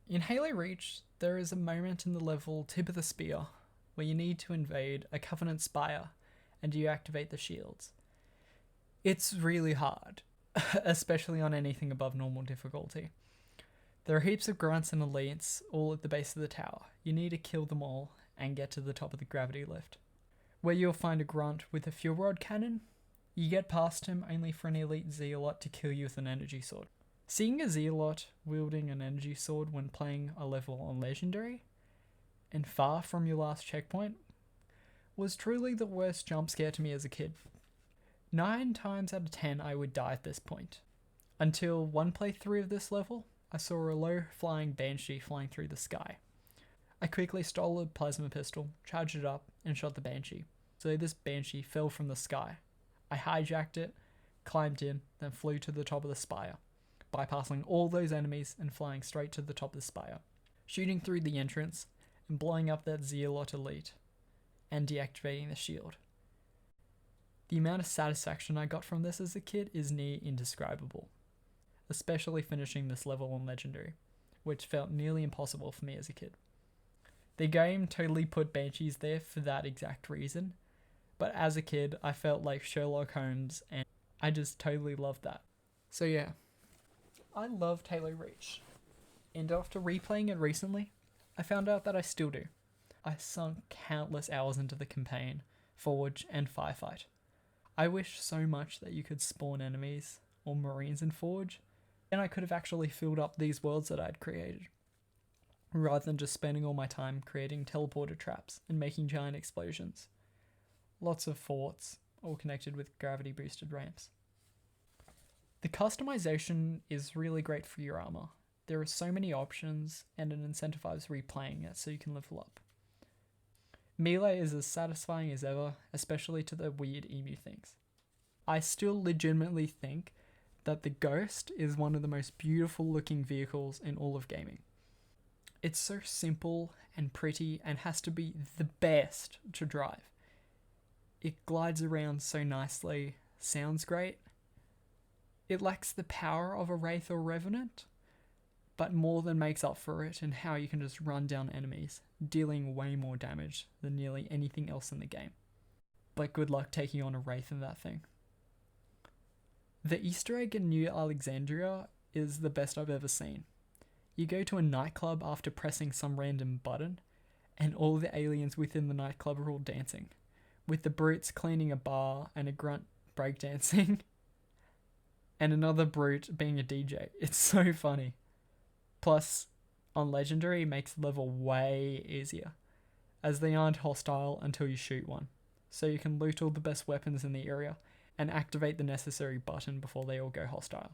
In Halo Reach, there is a moment in the level Tip of the Spear where you need to invade a Covenant Spire and you activate the shields. It's really hard, especially on anything above normal difficulty. There are heaps of grunts and elites all at the base of the tower. You need to kill them all and get to the top of the gravity lift, where you'll find a grunt with a fuel rod cannon. You get past him only for an elite zealot to kill you with an energy sword. Seeing a zealot wielding an energy sword when playing a level on Legendary, and far from your last checkpoint, was truly the worst jump scare to me as a kid. 9 times out of 10 I would die at this point. Until one playthrough of this level, I saw a low-flying banshee flying through the sky. I quickly stole a plasma pistol, charged it up, and shot the banshee. So this banshee fell from the sky. I hijacked it, climbed in, then flew to the top of the spire, bypassing all those enemies and flying straight to the top of the spire, shooting through the entrance and blowing up that Zealot elite, and deactivating the shield. The amount of satisfaction I got from this as a kid is near indescribable, especially finishing this level on Legendary, which felt nearly impossible for me as a kid. The game totally put banshees there for that exact reason, but as a kid I felt like Sherlock Holmes and I just totally loved that. So yeah, I loved Halo Reach, and after replaying it recently, I found out that I still do. I sunk countless hours into the campaign, Forge, and Firefight. I wish so much that you could spawn enemies or marines in Forge, and I could have actually filled up these worlds that I'd created, rather than just spending all my time creating teleporter traps and making giant explosions. Lots of forts, all connected with gravity boosted ramps. The customization is really great for your armor. There are so many options, and it incentivizes replaying it so you can level up. Melee is as satisfying as ever, especially to the weird emu things. I still legitimately think that the Ghost is one of the most beautiful looking vehicles in all of gaming. It's so simple and pretty and has to be the best to drive. It glides around so nicely, sounds great. It lacks the power of a Wraith or Revenant, but more than makes up for it in how you can just run down enemies, dealing way more damage than nearly anything else in the game. But good luck taking on a Wraith in that thing. The Easter egg in New Alexandria is the best I've ever seen. You go to a nightclub after pressing some random button, and all the aliens within the nightclub are all dancing, with the brutes cleaning a bar and a grunt breakdancing, and another brute being a DJ. It's so funny. Plus, on Legendary, it makes the level way easier, as they aren't hostile until you shoot one, so you can loot all the best weapons in the area and activate the necessary button before they all go hostile.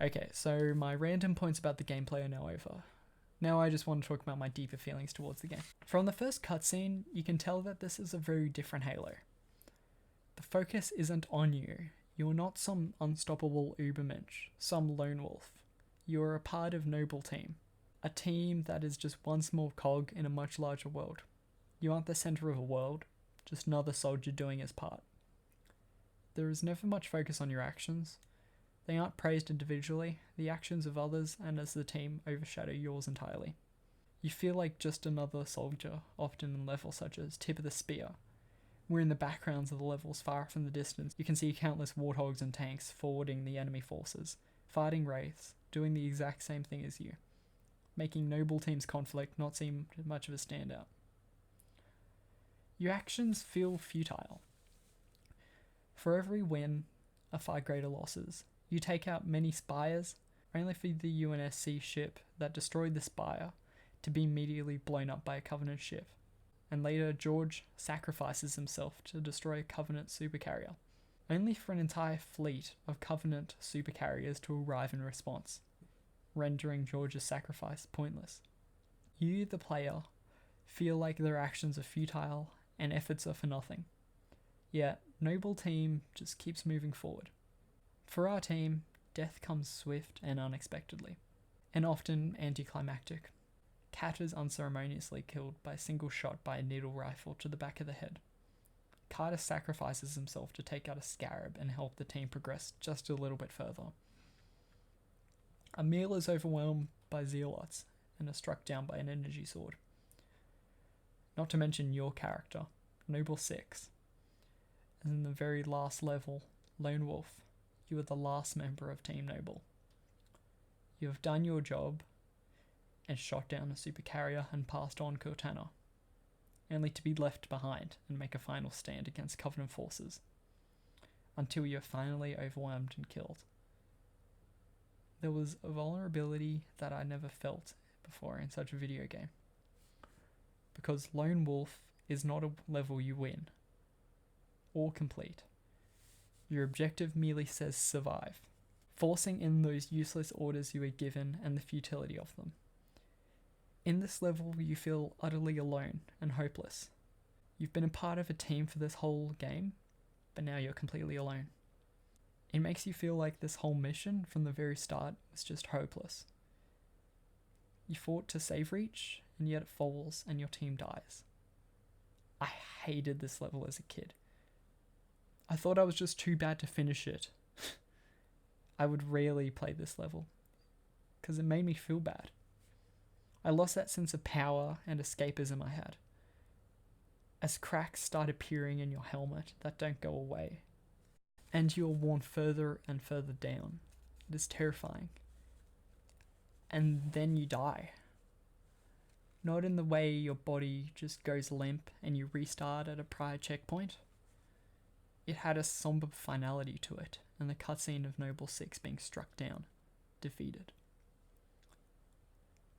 Okay, so my random points about the gameplay are now over. Now I just want to talk about my deeper feelings towards the game. From the first cutscene, you can tell that this is a very different Halo. The focus isn't on you. You're not some unstoppable Ubermensch, some lone wolf. You're a part of Noble Team. A team that is just one small cog in a much larger world. You aren't the center of a world, just another soldier doing his part. There is never much focus on your actions. They aren't praised individually, the actions of others and as the team overshadow yours entirely. You feel like just another soldier, often in levels such as Tip of the Spear, where in the backgrounds of the levels far off in the distance you can see countless warthogs and tanks forwarding the enemy forces, fighting wraiths, doing the exact same thing as you, making Noble Team's conflict not seem much of a standout. Your actions feel futile. For every win are far greater losses. You take out many spires, only for the UNSC ship that destroyed the spire to be immediately blown up by a Covenant ship. And later, George sacrifices himself to destroy a Covenant supercarrier, only for an entire fleet of Covenant supercarriers to arrive in response, rendering George's sacrifice pointless. You, the player, feel like their actions are futile and efforts are for nothing. Yet, Noble Team just keeps moving forward. For our team, death comes swift and unexpectedly, and often anticlimactic. Cat is unceremoniously killed by a single shot by a needle rifle to the back of the head. Carter sacrifices himself to take out a scarab and help the team progress just a little bit further. Emil is overwhelmed by zealots and is struck down by an energy sword. Not to mention your character, Noble 6. And in the very last level, Lone Wolf, you are the last member of Team Noble. You have done your job and shot down a supercarrier and passed on Cortana, only to be left behind and make a final stand against Covenant forces, until you are finally overwhelmed and killed. There was a vulnerability that I never felt before in such a video game, because Lone Wolf is not a level you win or complete. Your objective merely says survive, forcing in those useless orders you were given and the futility of them. In this level, you feel utterly alone and hopeless. You've been a part of a team for this whole game, but now you're completely alone. It makes you feel like this whole mission from the very start was just hopeless. You fought to save Reach, and yet it falls and your team dies. I hated this level as a kid. I thought I was just too bad to finish it. I would rarely play this level, because it made me feel bad. I lost that sense of power and escapism I had, as cracks start appearing in your helmet that don't go away, and you are worn further and further down. It is terrifying. And then you die. Not in the way your body just goes limp and you restart at a prior checkpoint. It had a somber finality to it, and the cutscene of Noble 6 being struck down, defeated.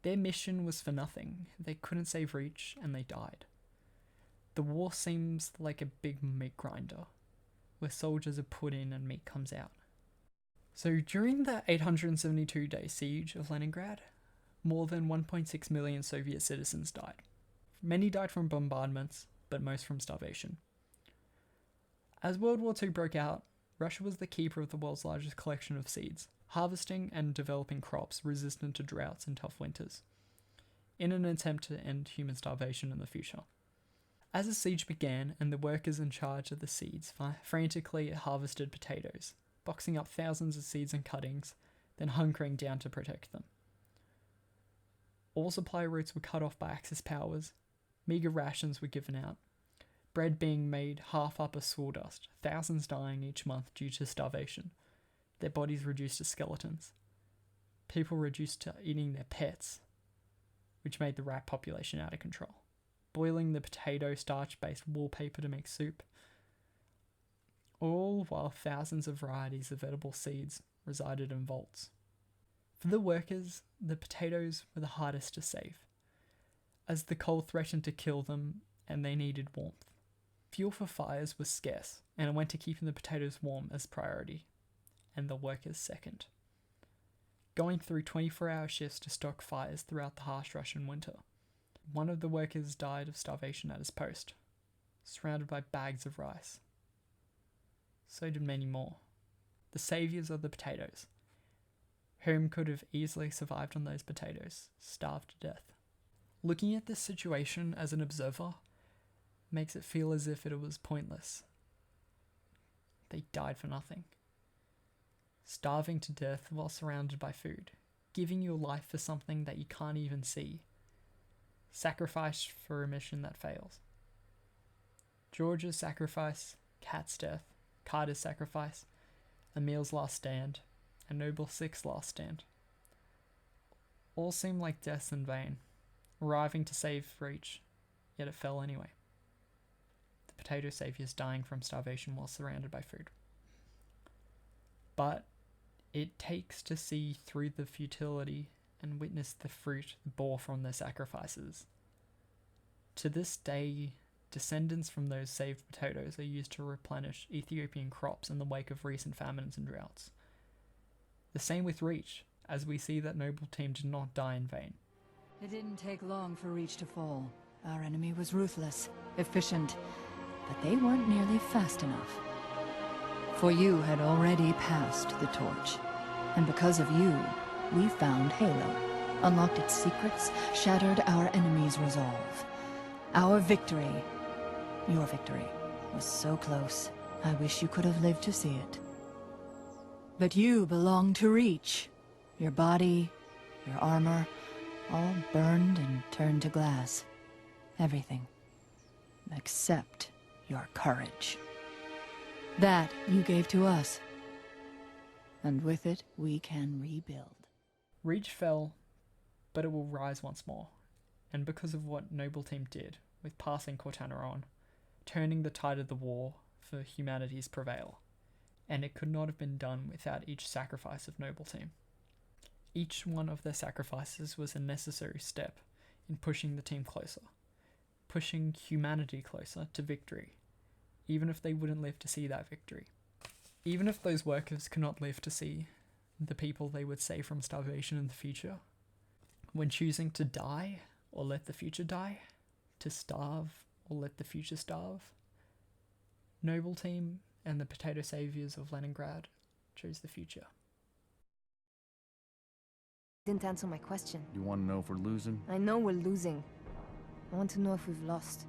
Their mission was for nothing. They couldn't save Reach, and they died. The war seems like a big meat grinder, where soldiers are put in and meat comes out. So during the 872-day siege of Leningrad, more than 1.6 million Soviet citizens died. Many died from bombardments, but most from starvation. As World War II broke out, Russia was the keeper of the world's largest collection of seeds, harvesting and developing crops resistant to droughts and tough winters, in an attempt to end human starvation in the future. As the siege began and the workers in charge of the seeds frantically harvested potatoes, boxing up thousands of seeds and cuttings, then hunkering down to protect them. All supply routes were cut off by Axis powers, meagre rations were given out, bread being made half up as sawdust, thousands dying each month due to starvation, their bodies reduced to skeletons, people reduced to eating their pets, which made the rat population out of control, boiling the potato starch-based wallpaper to make soup, all while thousands of varieties of edible seeds resided in vaults. For the workers, the potatoes were the hardest to save, as the cold threatened to kill them and they needed warmth. Fuel for fires was scarce, and it went to keeping the potatoes warm as priority, and the workers second. Going through 24-hour shifts to stock fires throughout the harsh Russian winter. One of the workers died of starvation at his post, surrounded by bags of rice. So did many more. The saviours of the potatoes, whom could have easily survived on those potatoes, starved to death. Looking at this situation as an observer makes it feel as if it was pointless. They died for nothing. Starving to death while surrounded by food, giving your life for something that you can't even see. Sacrifice for a mission that fails. George's sacrifice, Kat's death, Carter's sacrifice, Emil's last stand, and Noble 6's last stand. All seem like deaths in vain, arriving to save Reach, yet it fell anyway. The potato saviors dying from starvation while surrounded by food. But it takes to see through the futility and witness the fruit bore from their sacrifices. To this day, descendants from those saved potatoes are used to replenish Ethiopian crops in the wake of recent famines and droughts. The same with Reach, as we see that Noble team did not die in vain. It didn't take long for Reach to fall. Our enemy was ruthless, efficient, but they weren't nearly fast enough. For you had already passed the torch, and because of you, we found Halo. unlocked its secrets, shattered our enemy's resolve. Our victory, your victory, was so close. I wish you could have lived to see it. But you belong to Reach. Your body, your armor, all burned and turned to glass. Everything. Except your courage. That you gave to us. And with it, we can rebuild. Reach fell, but it will rise once more. And because of what Noble Team did with passing Cortana on, turning the tide of the war for humanity's prevail. And it could not have been done without each sacrifice of Noble Team. Each one of their sacrifices was a necessary step in pushing the team closer, pushing humanity closer to victory, even if they wouldn't live to see that victory. Even if those workers could not live to see the people they would save from starvation in the future, when choosing to die or let the future die, to starve or let the future starve, Noble Team and the Potato Saviours of Leningrad chose the future. Didn't answer my question. You want to know if we're losing? I know we're losing. I want to know if we've lost.